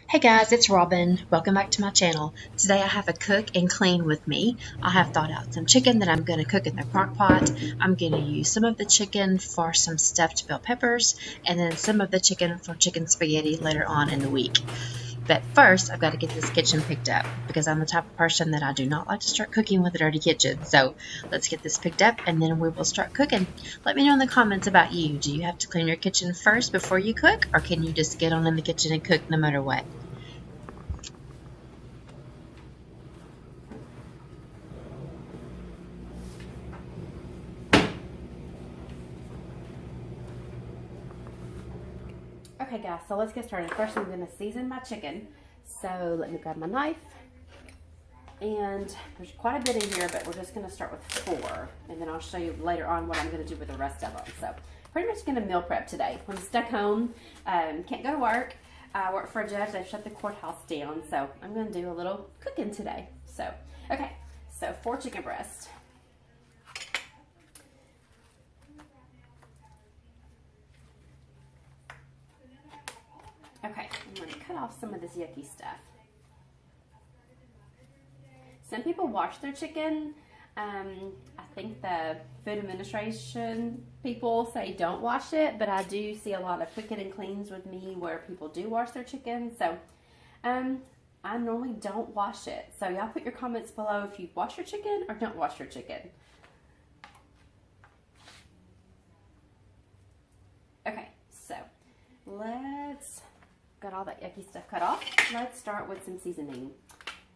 Hey guys, it's Robin. Welcome back to my channel. Today I have a cook and clean with me. I have thawed out some chicken that I'm going to cook in the crock pot. I'm going to use some of the chicken for some stuffed bell peppers and then some of the chicken for chicken spaghetti later on in the week. But first, I've got to get this kitchen picked up because I'm the type of person that I do not like to start cooking with a dirty kitchen. So let's get this picked up and then we will start cooking. Let me know in the comments about you. Do you have to clean your kitchen first before you cook, or can you just get on in the kitchen and cook no matter what? Okay guys, so let's get started. First I'm going to season my chicken. So let me grab my knife. And there's quite a bit in here, but we're just going to start with 4. And then I'll show you later on what I'm going to do with the rest of them. So pretty much going to meal prep today. I'm stuck home, can't go to work. I work for a judge. They've shut the courthouse down. So I'm going to do a little cooking today. So, okay, so 4 chicken breasts. Okay, I'm going to cut off some of this yucky stuff. Some people wash their chicken. I think the Food Administration people say don't wash it, but I do see a lot of cooking and cleans with me where people do wash their chicken. So I normally don't wash it. So y'all put your comments below if you wash your chicken or don't wash your chicken. Okay, so let's got all that yucky stuff cut off. Let's start with some seasoning.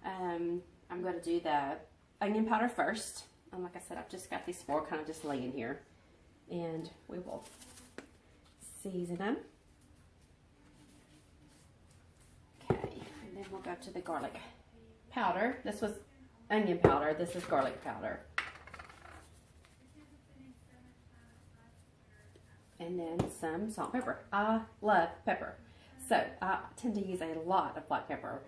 I'm going to do the onion powder first. And like I said, I've just got these 4 kind of just laying here. And we will season them. Okay, and then we'll go to the garlic powder. This was onion powder. This is garlic powder. And then some salt and pepper. I love pepper. So I tend to use a lot of black pepper.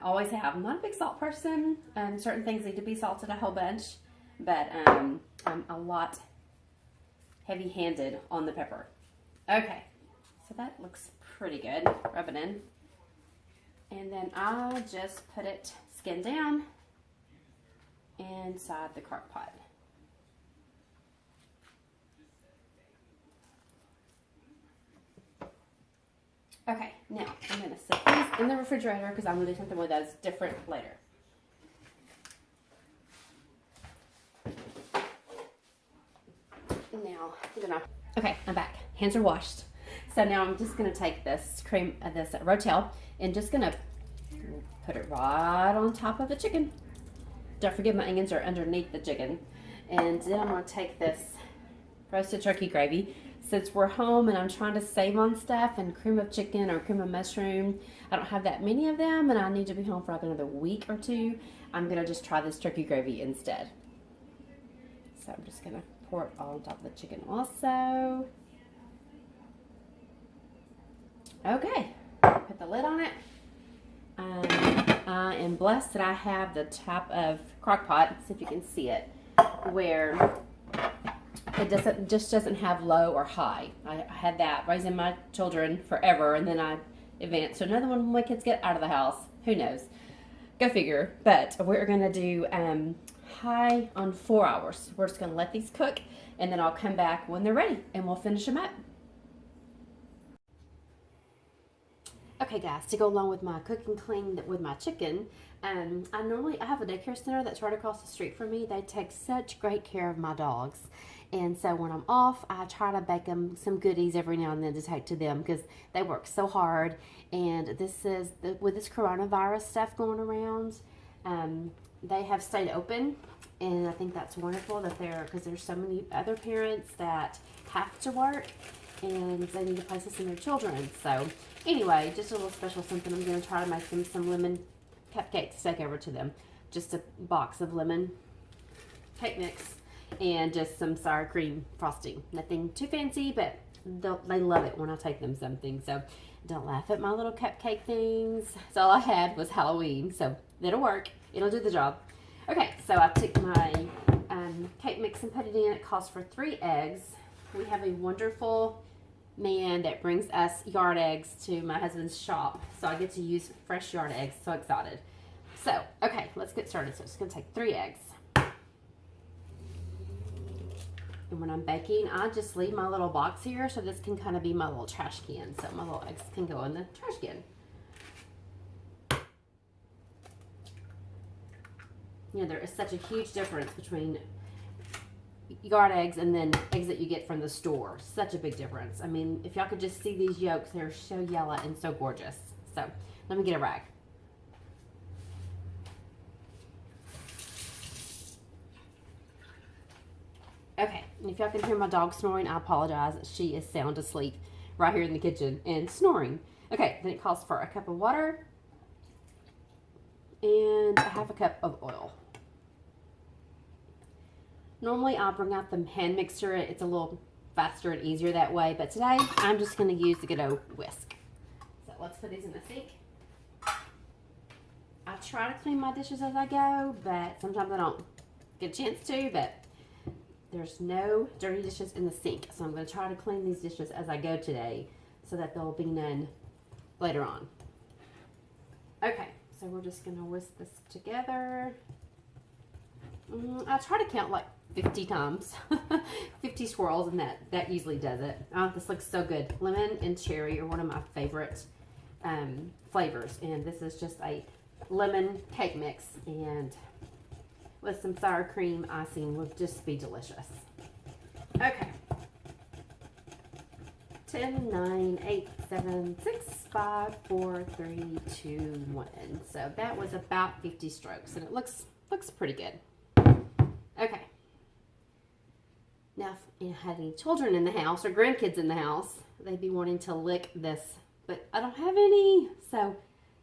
Always have. I'm not a big salt person. Certain things need to be salted a whole bunch, but I'm a lot heavy-handed on the pepper. Okay, so that looks pretty good. Rub it in. And then I'll just put it skin down inside the crock pot. Okay, now I'm going to set these in the refrigerator because I'm going to do something with those different later. Now, okay, I'm back. Hands are washed. So now I'm just going to take this this Rotel and just going to put it right on top of the chicken. Don't forget my onions are underneath the chicken. And then I'm going to take this roasted turkey gravy. Since we're home and I'm trying to save on stuff and cream of chicken or cream of mushroom, I don't have that many of them and I need to be home for like another week or 2. I'm going to just try this turkey gravy instead. So I'm just going to pour it all on top of the chicken also. Okay, put the lid on it. I am blessed that I have the type of crock pot, see if you can see it, where it just doesn't have low or high. I had that raising my children forever, and then I advanced to another one when my kids get out of the house. Who knows? Go figure. But we're going to do high on 4 hours. We're just going to let these cook, and then I'll come back when they're ready, and we'll finish them up. Okay guys, to go along with my cooking clean with my chicken, I have a daycare center that's right across the street from me. They take such great care of my dogs. And so when I'm off, I try to bake them some goodies every now and then to take to them because they work so hard. And this is, with this coronavirus stuff going around, they have stayed open. And I think that's wonderful that because there's so many other parents that have to work and they need to place this in their children. So anyway, just a little special something. I'm going to try to make them some lemon cupcakes to take over to them. Just a box of lemon cake mix and just some sour cream frosting. Nothing too fancy, but they love it when I take them something. So don't laugh at my little cupcake things. So all I had was Halloween, so it'll work. It'll do the job. Okay, so I took my cake mix and put it in. It calls for 3 eggs. We have a wonderful man that brings us yard eggs to my husband's shop. So I get to use fresh yard eggs. So excited. So, okay, let's get started. So it's going to take 3 eggs. And when I'm baking, I just leave my little box here so this can kind of be my little trash can. So my little eggs can go in the trash can. You know, there is such a huge difference between yard eggs and then eggs that you get from the store. Such a big difference. I mean, if y'all could just see these yolks, they're so yellow and so gorgeous. So let me get a rag. Okay, and if y'all can hear my dog snoring, I apologize. She is sound asleep right here in the kitchen and snoring. Okay, then it calls for a cup of water and a half a cup of oil. Normally I'll bring out the hand mixer. It's a little faster and easier that way, but today I'm just going to use the good old whisk. So let's put these in the sink. I try to clean my dishes as I go, but sometimes I don't get a chance to, but there's no dirty dishes in the sink, so I'm going to try to clean these dishes as I go today so that there'll be none later on. Okay, so we're just going to whisk this together. I try to count like 50 times, 50 swirls, and that usually does it. Oh, this looks so good. Lemon and cherry are one of my favorite flavors, and this is just a lemon cake mix, and with some sour cream icing would just be delicious. Okay. 10, 9, 8, 7, 6, 5, 4, 3, 2, 1. So that was about 50 strokes, and it looks pretty good. Okay. Now, if you had any children in the house or grandkids in the house, they'd be wanting to lick this, but I don't have any, so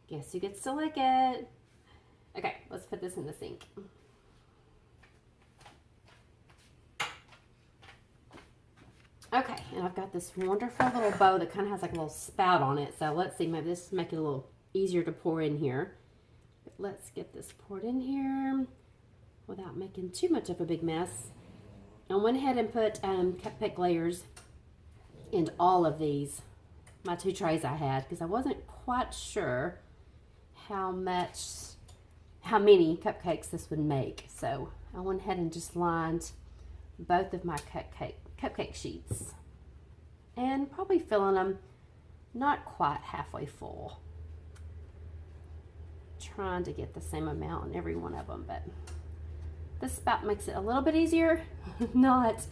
guess who gets to lick it? Okay, let's put this in the sink. Okay, and I've got this wonderful little bowl that kind of has like a little spout on it. So let's see, maybe this will make it a little easier to pour in here. But let's get this poured in here without making too much of a big mess. I went ahead and put cupcake layers in all of these, my 2 trays I had, because I wasn't quite sure how many cupcakes this would make. So I went ahead and just lined both of my cupcake sheets, and probably filling them not quite halfway full. Trying to get the same amount in every one of them, but this spout makes it a little bit easier. not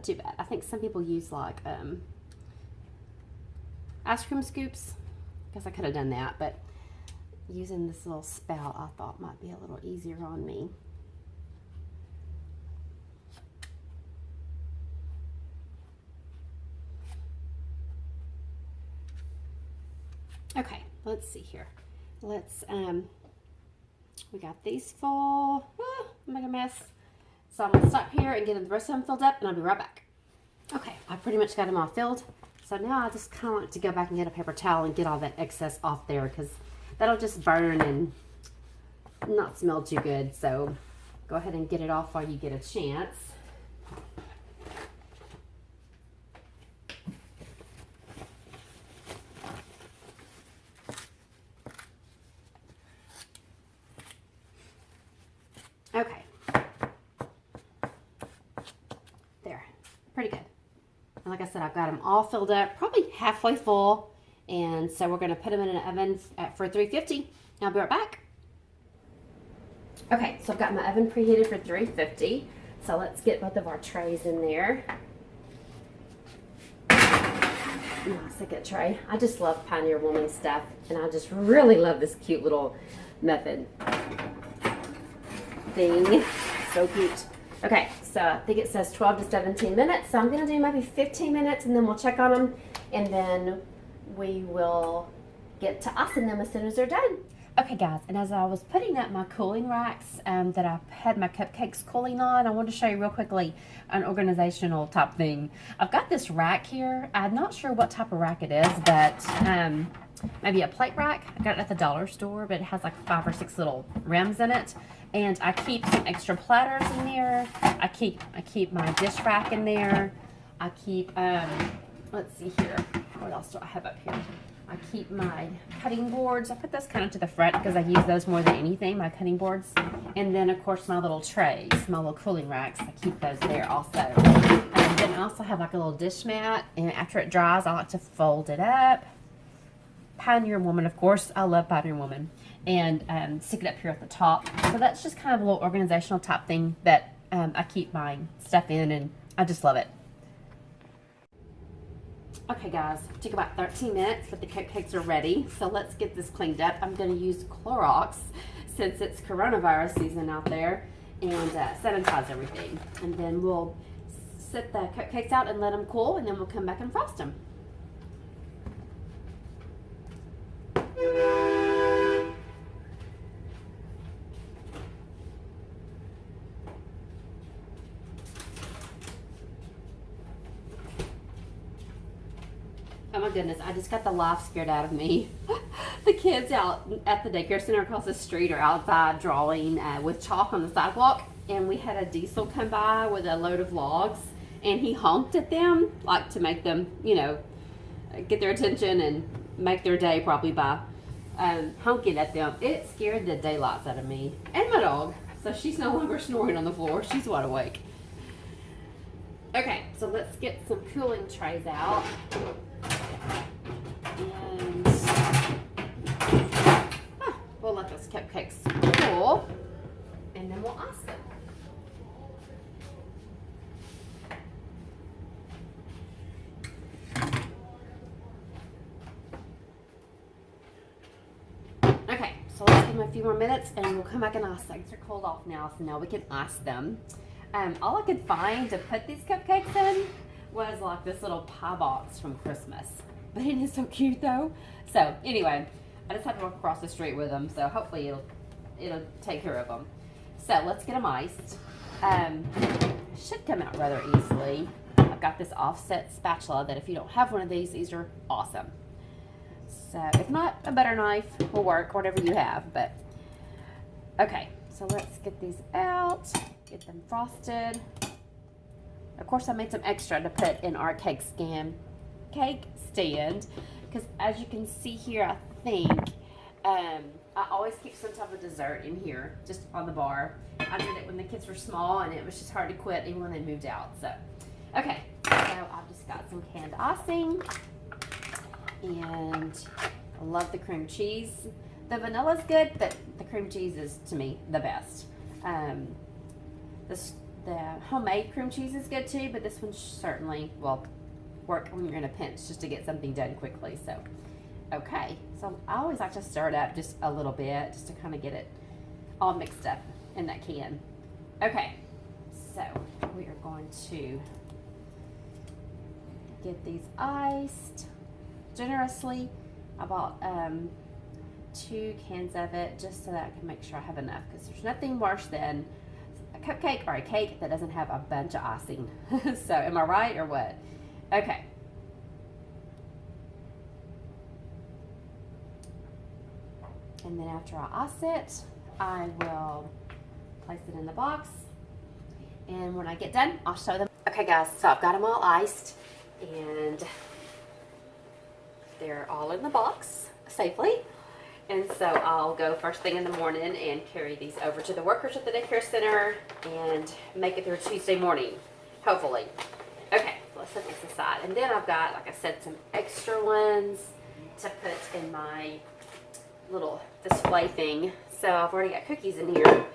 too bad. I think some people use like ice cream scoops. Guess I could have done that, but using this little spout I thought might be a little easier on me. Okay, let's see here. Let's, we got these full. I'm making a mess. So I'm gonna stop here and get the rest of them filled up, and I'll be right back. Okay, I pretty much got them all filled. So now I just kind of like to go back and get a paper towel and get all that excess off there, because that'll just burn and not smell too good. So go ahead and get it off while you get a chance. Okay. There. Pretty good. And like I said, I've got them all filled up, probably halfway full. And so we're going to put them in an oven for 350. I'll be right back. Okay, so I've got my oven preheated for 350. So let's get both of our trays in there. My second tray. I just love Pioneer Woman stuff, and I just really love this cute little muffin thing. So cute. Okay, so I think it says 12 to 17 minutes. So I'm going to do maybe 15 minutes, and then we'll check on them, and then we will get to icing them as soon as they're done. Okay guys, and as I was putting up my cooling racks that I had my cupcakes cooling on, I wanted to show you real quickly an organizational type thing. I've got this rack here. I'm not sure what type of rack it is, but maybe a plate rack. I got it at the dollar store, but it has like 5 or 6 little rims in it. And I keep some extra platters in there. I keep my dish rack in there. I keep let's see here. What else do I have up here? I keep my cutting boards. I put those kind of to the front because I use those more than anything, my cutting boards. And then, of course, my little trays, my little cooling racks. I keep those there also. And then I also have like a little dish mat. And after it dries, I like to fold it up. Pioneer Woman, of course. I love Pioneer Woman. And stick it up here at the top. So that's just kind of a little organizational type thing that I keep my stuff in. And I just love it. Okay guys, it took about 13 minutes, but the cupcakes are ready. So let's get this cleaned up. I'm going to use Clorox since it's coronavirus season out there and sanitize everything. And then we'll set the cupcakes out and let them cool, and then we'll come back and frost them. Oh my goodness, I just got the life scared out of me. The kids out at the daycare center across the street are outside drawing with chalk on the sidewalk, and we had a diesel come by with a load of logs, and he honked at them, like to make them, you know, get their attention and make their day probably by honking at them. It scared the daylights out of me and my dog, so she's no longer snoring on the floor. She's wide awake. Okay, so let's get some cooling trays out. And we'll let those cupcakes cool, and then we'll ice them. Okay, so let's give them a few more minutes, and we'll come back and ice them. They're cooled off now, so now we can ice them. All I could find to put these cupcakes in was like this little pie box from Christmas. But it is so cute though. So anyway, I just had to walk across the street with them, so hopefully it'll take care of them. So let's get them iced. Should come out rather easily. I've got this offset spatula that if you don't have one of these are awesome. So if not, a butter knife will work, whatever you have. But okay, so let's get these out, get them frosted. Of course, I made some extra to put in our cake stand because as you can see here, I think I always keep some type of dessert in here just on the bar. I did it when the kids were small, and it was just hard to quit even when they moved out. So okay, so I've just got some canned icing, and I love the cream cheese. The vanilla's good, but the cream cheese is, to me, the best. The homemade cream cheese is good too, but this one certainly will work when you're in a pinch just to get something done quickly. So, okay. So I always like to stir it up just a little bit just to kind of get it all mixed up in that can. Okay. So we are going to get these iced generously. I bought 2 cans of it just so that I can make sure I have enough, because there's nothing worse than a cupcake or a cake that doesn't have a bunch of icing. So am I right or what? Okay. And then after I ice it, I will place it in the box, and when I get done, I'll show them. Okay guys, so I've got them all iced, and they're all in the box safely. And so I'll go first thing in the morning and carry these over to the workers at the daycare center and make it through Tuesday morning, hopefully. Okay, let's set this aside. And then I've got, like I said, some extra ones to put in my little display thing. So I've already got cookies in here,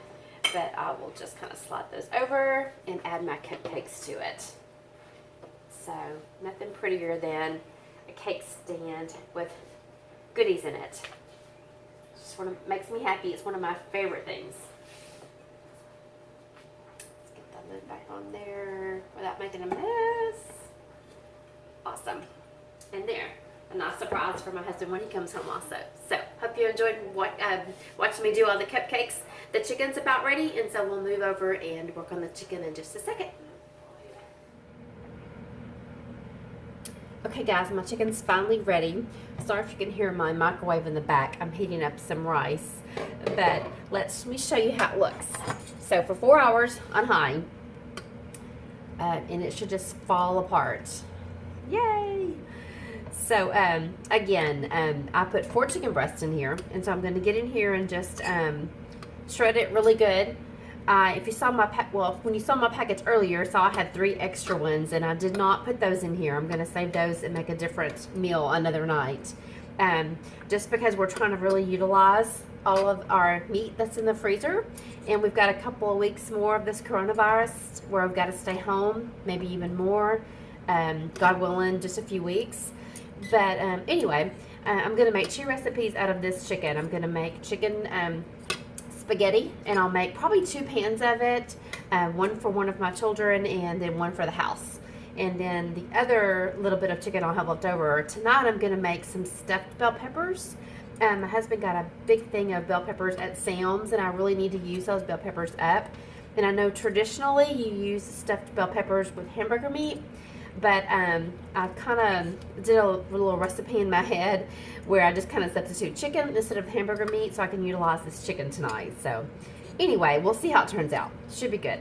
but I will just kind of slide those over and add my cupcakes to it. So nothing prettier than a cake stand with goodies in it. Makes me happy. It's one of my favorite things. Let's get the lid back on there without making a mess. Awesome. And there, a nice surprise for my husband when he comes home also. So, hope you enjoyed watching me do all the cupcakes. The chicken's about ready, and so we'll move over and work on the chicken in just a second. Okay guys, my chicken's finally ready. Sorry if you can hear my microwave in the back. I'm heating up some rice, but let me show you how it looks. So for 4 hours on high, and it should just fall apart. Yay! So, again, I put 4 chicken breasts in here, and so I'm going to get in here and just shred it really good. If you saw my when you saw my package earlier, saw I had 3 extra ones, and I did not put those in here. I'm going to save those and make a different meal another night. Just because we're trying to really utilize all of our meat that's in the freezer, and we've got a couple of weeks more of this coronavirus where I've got to stay home, maybe even more. God willing, just a few weeks. But anyway, I'm going to make 2 recipes out of this chicken. I'm going to make chicken spaghetti, and I'll make probably 2 pans of it, one for one of my children and then one for the house. And then the other little bit of chicken I'll have left over. Tonight I'm going to make some stuffed bell peppers. My husband got a big thing of bell peppers at Sam's, and I really need to use those bell peppers up. And I know traditionally you use stuffed bell peppers with hamburger meat, but I kind of did a little recipe in my head where I just kind of substitute chicken instead of hamburger meat so I can utilize this chicken tonight. So anyway, we'll see how it turns out. Should be good.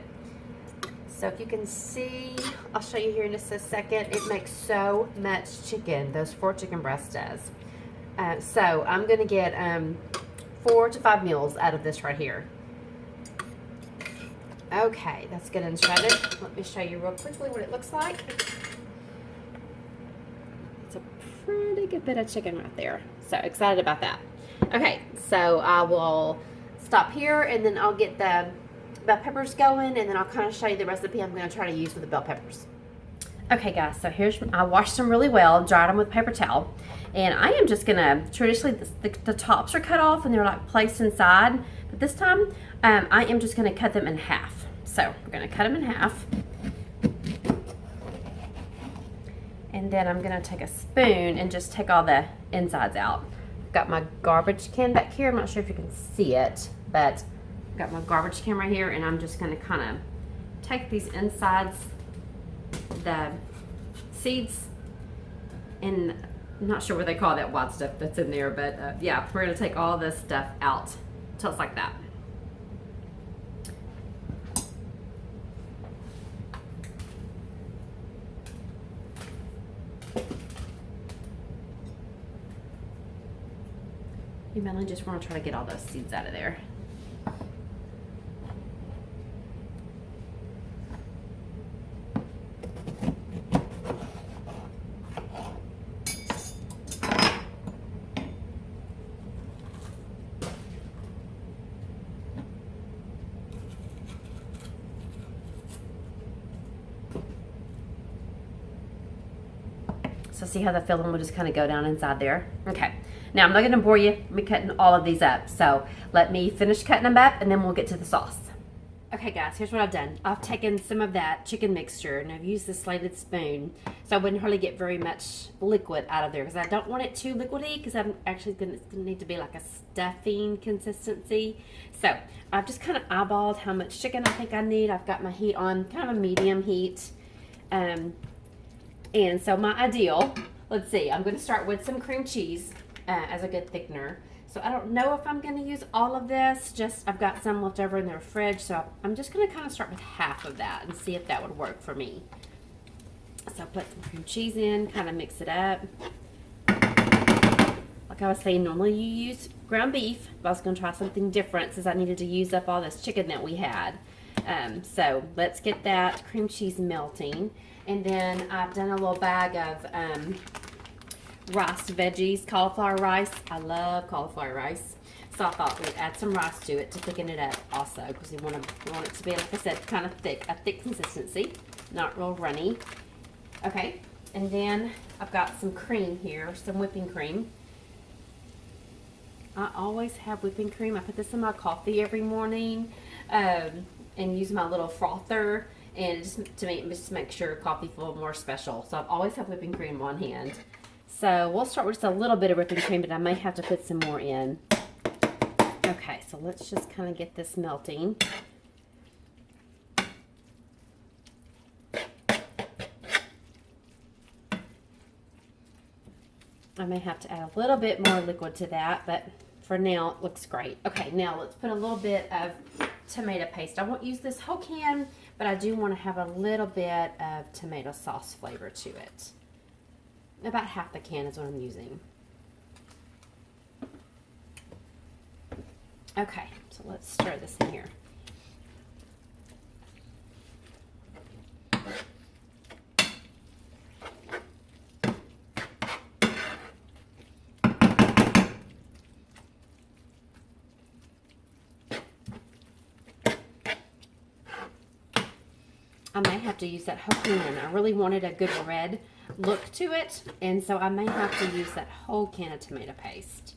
So if you can see, I'll show you here in just a second. It makes so much chicken, those 4 chicken breasts does. So I'm going to get 4 to 5 meals out of this right here. Okay, that's good and shredded. Let me show you real quickly what it looks like. It's a pretty good bit of chicken right there. So excited about that. Okay, so I will stop here, and then I'll get the bell peppers going, and then I'll kind of show you the recipe I'm going to try to use with the bell peppers. Okay guys, so I washed them really well, dried them with paper towel, and I am just gonna, traditionally the tops are cut off and they're like placed inside, but this time I am just gonna cut them in half. So we're gonna cut them in half, and then I'm gonna take a spoon and just take all the insides out. I've got my garbage can back here. I'm not sure if you can see it, but I've got my garbage can right here, and I'm just gonna kind of take these insides, the seeds, and I'm not sure what they call that white stuff that's in there, but yeah, we're going to take all this stuff out till it's like that. You mainly just want to try to get all those seeds out of there. So see how the filling will just kind of go down inside there? Okay. Now I'm not going to bore you. I'm cutting all of these up. So let me finish cutting them up, and then we'll get to the sauce. Okay guys, here's what I've done. I've taken some of that chicken mixture, and I've used the slated spoon so I wouldn't hardly get very much liquid out of there, because I don't want it too liquidy, because I'm actually going to need to be like a stuffing consistency. So I've just kind of eyeballed how much chicken I think I need. I've got my heat on kind of a medium heat. And so my ideal, let's see, I'm going to start with some cream cheese as a good thickener. So I don't know if I'm going to use all of this, just I've got some left over in the fridge, so I'm just going to kind of start with half of that and see if that would work for me. So put some cream cheese in, kind of mix it up. Like I was saying, normally you use ground beef, but I was going to try something different since I needed to use up all this chicken that we had. So let's get that cream cheese melting. And then I've done a little bag of rice veggies, cauliflower rice. I love cauliflower rice. So I thought we'd add some rice to it to thicken it up also, because we want it to be, like I said, kind of thick, a thick consistency, not real runny. Okay, and then I've got some cream here, some whipping cream. I always have whipping cream. I put this in my coffee every morning and use my little frother, and just make sure coffee feels more special. So I always have whipping cream on hand. So we'll start with just a little bit of whipping cream, but I may have to put some more in. Okay, so let's just kind of get this melting. I may have to add a little bit more liquid to that, but for now it looks great. Okay, now let's put a little bit of tomato paste. I won't use this whole can, but I do want to have a little bit of tomato sauce flavor to it. About half the can is what I'm using. Okay, so let's stir this in here. I may have to use that whole can. I really wanted a good red look to it, and so I may have to use that whole can of tomato paste.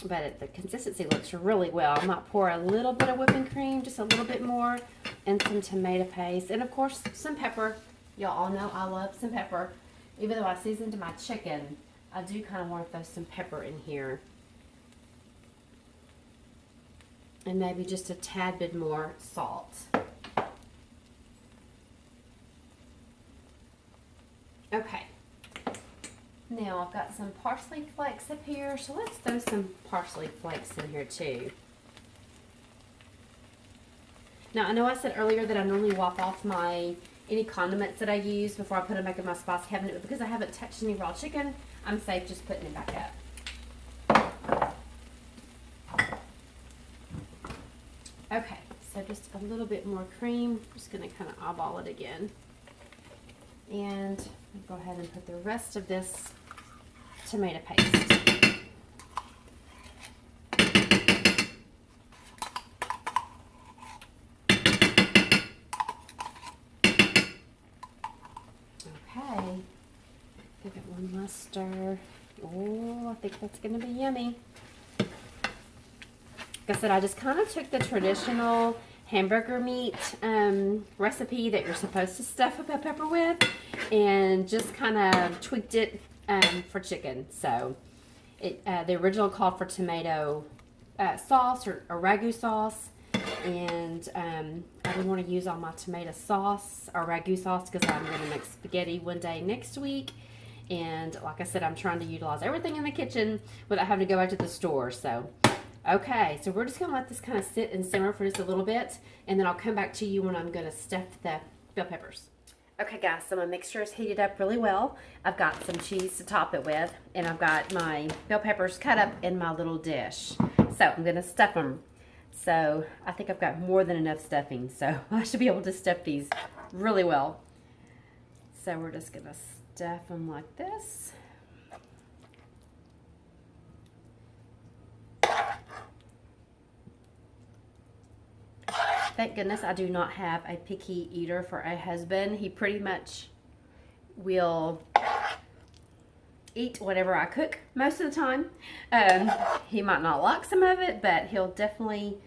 But the consistency looks really well. I might pour a little bit of whipping cream, just a little bit more, and some tomato paste, and of course some pepper. Y'all all know I love some pepper. Even though I seasoned my chicken, I do kind of want to throw some pepper in here. And maybe just a tad bit more salt. Okay. Now I've got some parsley flakes up here, so let's throw some parsley flakes in here too. Now I know I said earlier that I normally wipe off any condiments that I use before I put them back in my spice cabinet, but because I haven't touched any raw chicken, I'm safe just putting it back up. Okay, so just a little bit more cream. Just going to kind of eyeball it again. And I'll go ahead and put the rest of this tomato paste. Okay, give it one last stir. Oh, I think that's going to be yummy. Like I said, I just kind of took the traditional hamburger meat recipe that you're supposed to stuff a bell pepper with and just kind of tweaked it for chicken. So the original called for tomato sauce or ragu sauce, and I didn't want to use all my tomato sauce or ragu sauce because I'm going to make spaghetti one day next week. And like I said, I'm trying to utilize everything in the kitchen without having to go out to the store. So okay, so we're just going to let this kind of sit and simmer for just a little bit, and then I'll come back to you when I'm going to stuff the bell peppers. Okay guys, so my mixture is heated up really well. I've got some cheese to top it with, and I've got my bell peppers cut up in my little dish. So I'm going to stuff them. So I think I've got more than enough stuffing, so I should be able to stuff these really well. So we're just going to stuff them like this. Thank goodness I do not have a picky eater for a husband. He pretty much will eat whatever I cook most of the time. He might not like some of it, but he'll definitely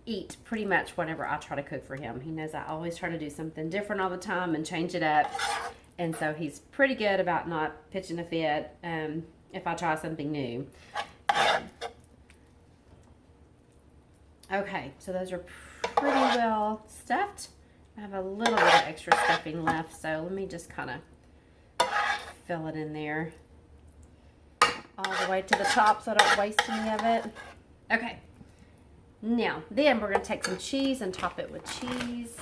eat pretty much whatever I try to cook for him. He knows I always try to do something different all the time and change it up. And so he's pretty good about not pitching a fit if I try something new. Okay, so those are pretty well stuffed. I have a little bit of extra stuffing left, so let me just kind of fill it in there all the way to the top so I don't waste any of it. Okay, now then we're going to take some cheese and top it with cheese,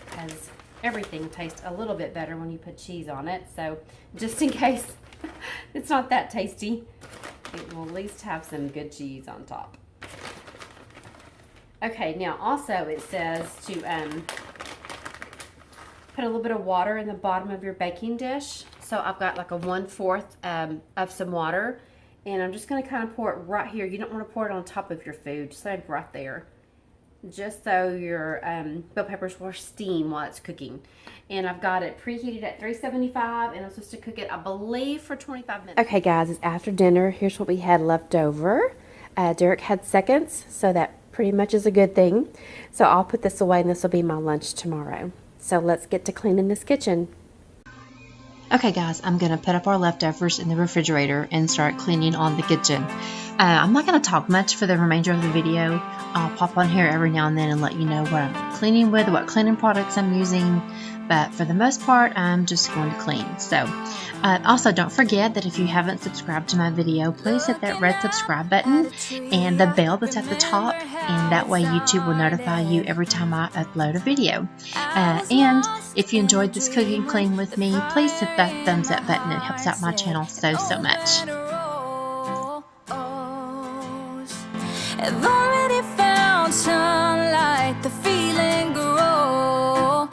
because everything tastes a little bit better when you put cheese on it. So just in case it's not that tasty, it will at least have some good cheese on top. Okay, now also it says to put a little bit of water in the bottom of your baking dish. So I've got like a 1/4 of some water, and I'm just going to kind of pour it right here. You don't want to pour it on top of your food, just like right there, just so your bell peppers will steam while it's cooking. And I've got it preheated at 375, and I'm supposed to cook it, I believe, for 25 minutes. Okay, guys, it's after dinner. Here's what we had left over. Derek had seconds, so that pretty much is a good thing. So I'll put this away, and this will be my lunch tomorrow. So let's get to cleaning this kitchen. Okay, guys, I'm going to put up our leftovers in the refrigerator and start cleaning on the kitchen. I'm not going to talk much for the remainder of the video. I'll pop on here every now and then and let you know what I'm cleaning with, what cleaning products I'm using, but for the most part I'm just going to clean. So also don't forget that if you haven't subscribed to my video, please hit that red subscribe button and the bell that's at the top, and that way YouTube will notify you every time I upload a video. And if you enjoyed this cooking clean with me, please hit that thumbs up button. It helps out my channel so much. I've already found sunlight, the feeling grows,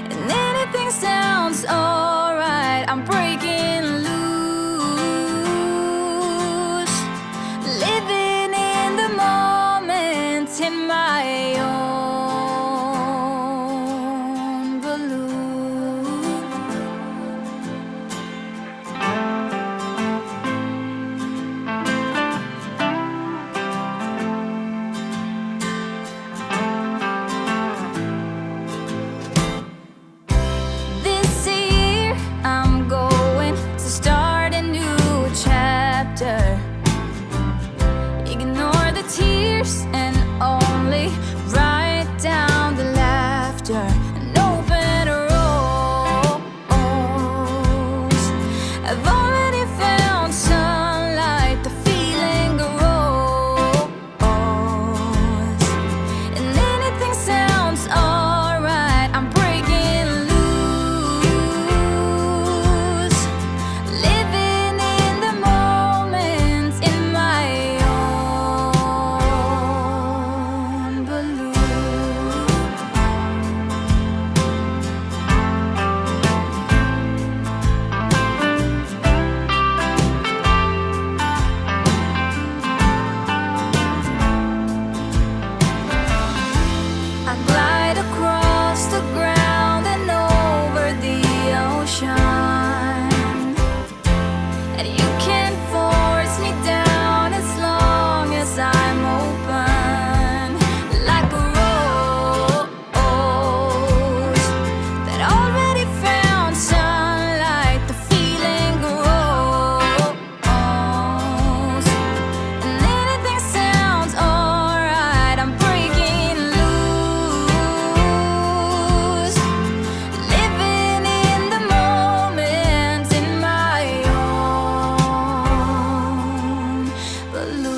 and anything sounds alright. I'm breaking loose, living in the moment in my own balloon. Ignore the tears and only write down the laughter and open rose. I've already found sunlight, the feeling grows, and anything sounds alright. I'm breaking loose, living in the moment in my own balloon. I glide across the ground and over the ocean, and you can't force me down as long as I'm open, like a rose that already found sunlight. The feeling grows, and anything sounds alright. I'm breaking loose, living in the moment in my own balloon.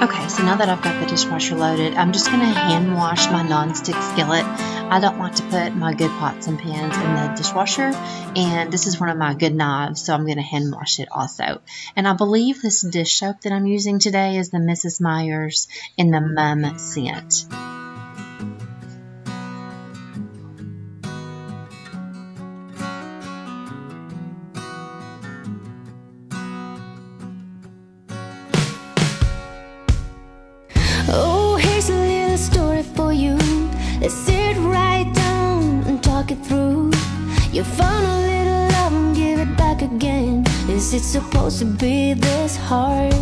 Okay, so now that I've got the dishwasher loaded, I'm just going to hand wash my non-stick skillet. I don't like to put my good pots and pans in the dishwasher, and this is one of my good knives, so I'm going to hand wash it also. And I believe this dish soap that I'm using today is the Mrs. Meyers in the Mum scent. Oh, here's a little story for you. Let's sit right down and talk it through. You found a little love and give it back again. Is it supposed to be this hard?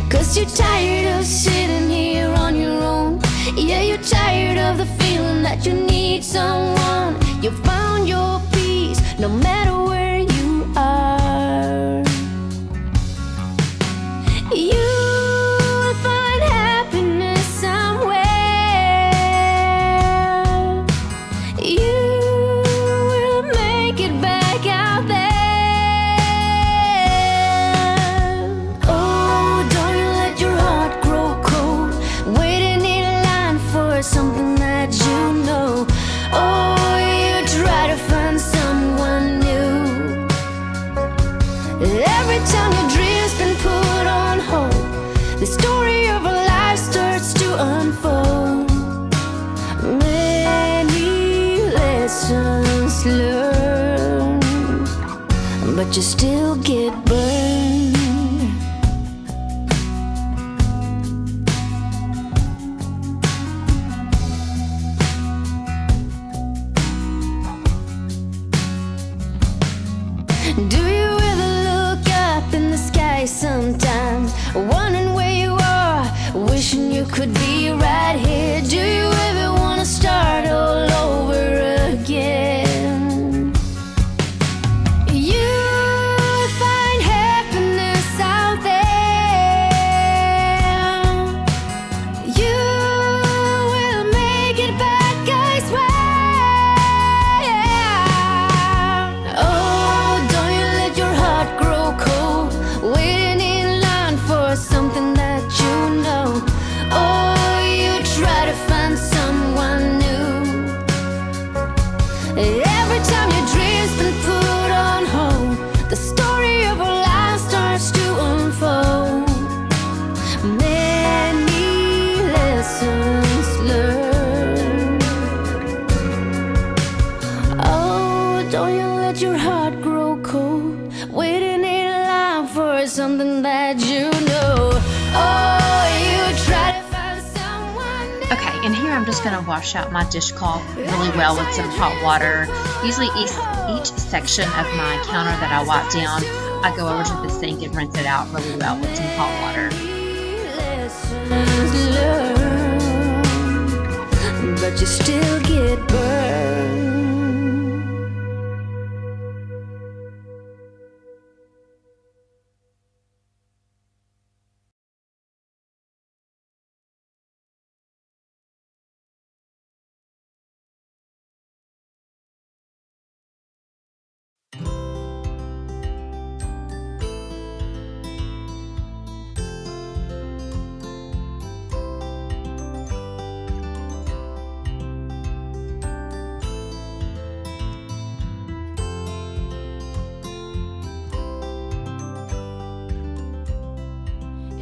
'Cause you're tired of sitting here on your own. Yeah, you're tired of the feeling that you need someone. You found your peace no matter where you are. You'll find happiness somewhere. You will make it back out there. Oh, don't you let your heart grow cold, waiting in line for something that you know. Oh, you try to find someone new. Every time your dream's been put on hold, the story of our life starts to unfold. Many lessons learned, but you still get burned. Do you ever look up in the sky sometimes, wondering where you are, wishing you could be right here? Do you ever want to start all over again? just going to wash out my dishcloth really well with some hot water. Usually each section of my counter that I wipe down, I go over to the sink and rinse it out really well with some hot water. Lessons learned, but you still get burned.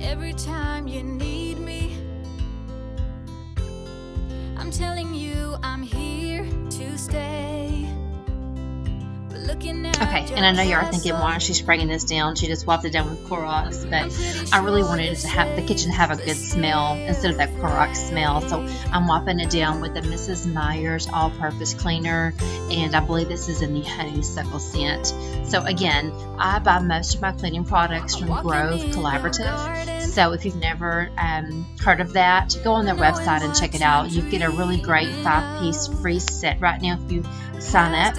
Every time you need me, I'm telling you I'm here to stay. But looking at Okay, and I know you are thinking, why is she spraying this down? She just wiped it down with Clorox, but I really wanted it to have the kitchen to have a good smell instead of that Clorox smell. So I'm wiping it down with the Mrs. Meyers all-purpose cleaner, and I believe this is in the honeysuckle scent. So again, I buy most of my cleaning products from Grove Collaborative. So if you've never heard of that, go on their website and check it out. You get a really great 5-piece free set right now if you sign up,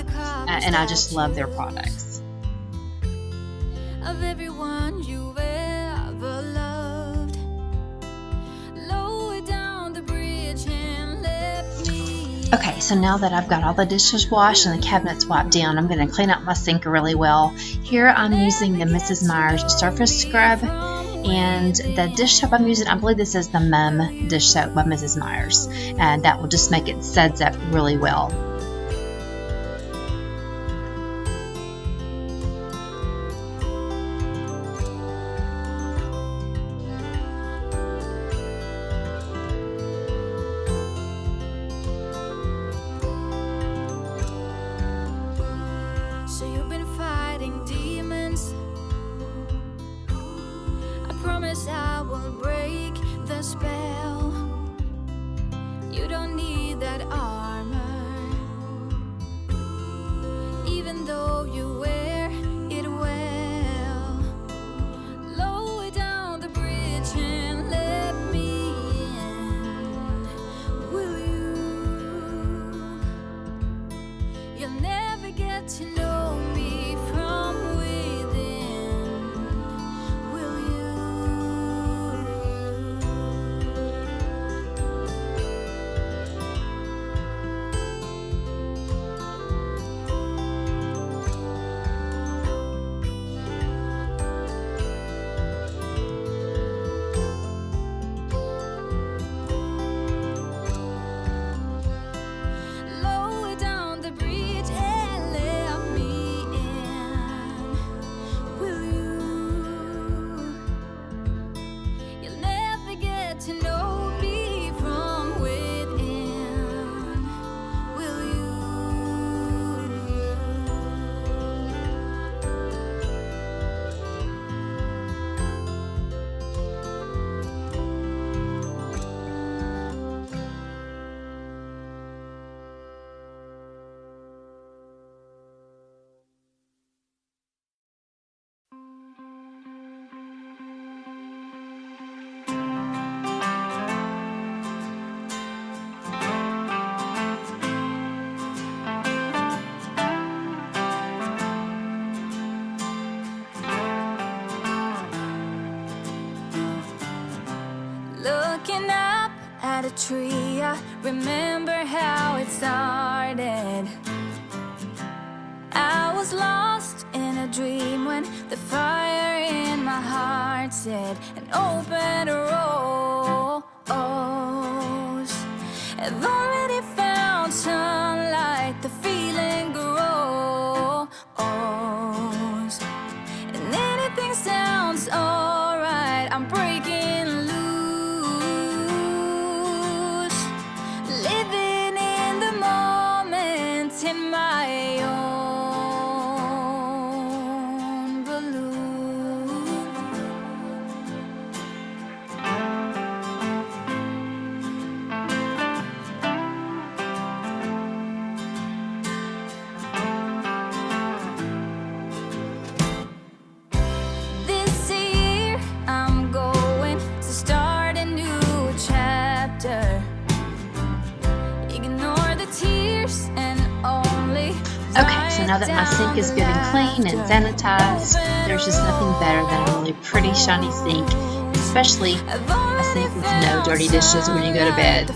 and I just love their products. Of everyone you've ever loved, lower down the bridge and let me. Okay, so now that I've got all the dishes washed and the cabinets wiped down, I'm going to clean out my sink really well. Here I'm using the Mrs. Meyers surface scrub, and the dish soap I'm using, I believe this is the Mum dish soap by Mrs. Meyers, and that will just make it suds up really well. So you've been fighting demons. I promise I will break the spell. You don't need that armor, even though you wear it well. Lower down the bridge and let me in. Will you? You'll never get to know me from within. Will you? Lower down the bridge and let me in. Will you? You'll never get to know me from within. Will you? Looking up at a tree, I remember how it started. I was lost in a dream when the fire in my heart said an open rose. I've already found sunlight, the feeling grows, and anything sounds alright. I'm breaking loose, living in the moment in my own balloon. now that my sink is good and clean and sanitized, there's just nothing better than a really pretty shiny sink, especially a sink with no dirty dishes when you go to bed.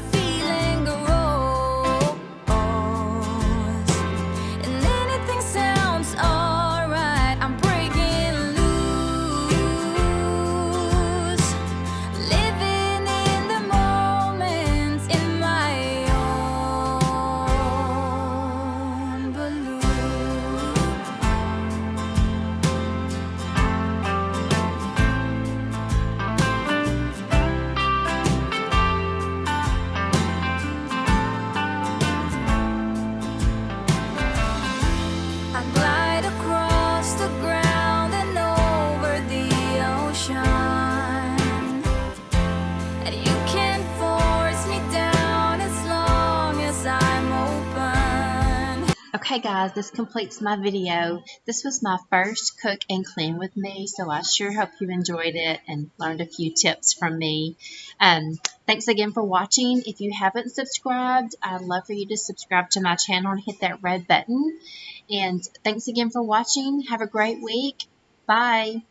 Okay guys, this completes my video. This was my first cook and clean with me, so I sure hope you enjoyed it and learned a few tips from me. Thanks again for watching. If you haven't subscribed, I'd love for you to subscribe to my channel and hit that red button. And thanks again for watching. Have a great week. Bye.